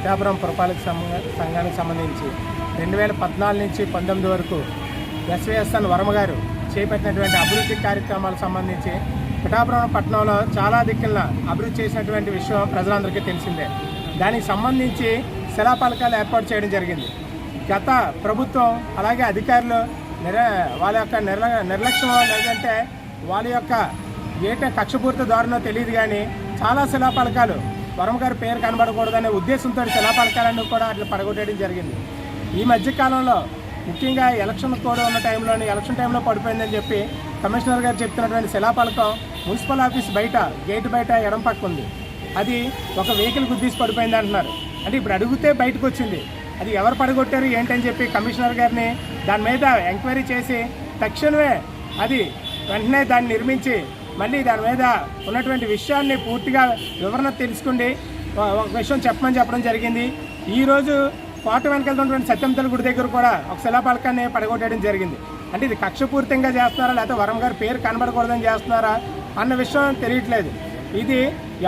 పిఠాపురం పురపాలక సంఘానికి సంబంధించి 2014 నుంచి 19 వరకు ఎస్విఎస్ఎన్ వర్మ గారు చేపట్టినటువంటి అభివృద్ధి కార్యక్రమాలకు సంబంధించి పిఠాపురం పట్టణంలో చాలా దిక్కుల అభివృద్ధి చేసినటువంటి విషయం ప్రజలందరికీ తెలిసిందే. దానికి సంబంధించి శిలాఫలకాలు ఏర్పాటు చేయడం జరిగింది. గత ప్రభుత్వం అలాగే అధికారులు వాళ్ళ యొక్క నిర్లక్ష్యం లేదంటే వాళ్ళ యొక్క కక్షపూర్తి ధోరణో తెలియదు కానీ చాలా శిలాఫలకాలు వర్మ గారి పేరు కనబడకూడదనే ఉద్దేశంతో శిలాఫలకాలన్నీ కూడా అట్లా పడగొట్టడం జరిగింది. ఈ మధ్యకాలంలో ముఖ్యంగా ఎలక్షన్ కూడా ఉన్న ఎలక్షన్ టైంలో పడిపోయిందని చెప్పి కమిషనర్ గారు చెప్తున్నటువంటి శిలాఫలకం మున్సిపల్ ఆఫీస్ బయట గేట్ బయట ఎడం పక్క ఉంది. అది ఒక వెహికల్ గుద్దీసి పడిపోయింది అంటున్నారు. అంటే ఇప్పుడు అడిగితే బయటకు వచ్చింది. అది ఎవరు పడగొట్టారు ఏంటని చెప్పి కమిషనర్ గారిని దాని మీద ఎంక్వైరీ చేసి తక్షణమే అది వెంటనే దాన్ని నిర్మించి మళ్ళీ దాని మీద ఉన్నటువంటి విషయాన్ని పూర్తిగా వివరణ తెలుసుకుండి ఒక విషయం చెప్పడం జరిగింది. ఈరోజు కోట వెనకాలటువంటి సత్యంతల గుడి దగ్గర కూడా ఒక శిలాఫలకాన్ని పడగొట్టడం జరిగింది. అంటే ఇది కక్షపూర్తిగా చేస్తున్నారా లేకపోతే వర్మ గారి పేరు కనబడకూడదని చేస్తున్నారా అన్న విషయం తెలియట్లేదు. ఇది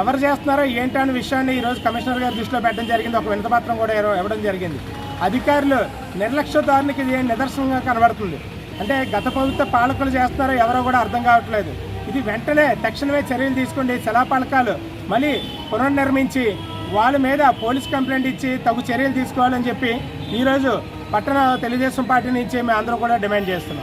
ఎవరు చేస్తున్నారో ఏంటి అనే విషయాన్ని ఈరోజు కమిషనర్ గారి దృష్టిలో పెట్టడం జరిగింది. ఒక వినతిపత్రం కూడా ఇవ్వడం జరిగింది. అధికారులు నిర్లక్ష్య ధోరణికి ఇది నిదర్శనంగా కనబడుతుంది. అంటే గత ప్రభుత్వ పాలకులు చేస్తున్నారో ఎవరో కూడా అర్థం కావట్లేదు. ఇది వెంటనే తక్షణమే చర్యలు తీసుకోండి. శిలాఫలకాలు మళ్ళీ పునర్నిర్మించి వాళ్ళ మీద పోలీస్ కంప్లైంట్ ఇచ్చి తగు చర్యలు తీసుకోవాలని చెప్పి ఈరోజు పట్టణ తెలుగుదేశం పార్టీ నుంచి మేము అందరం కూడా డిమాండ్ చేస్తున్నాం.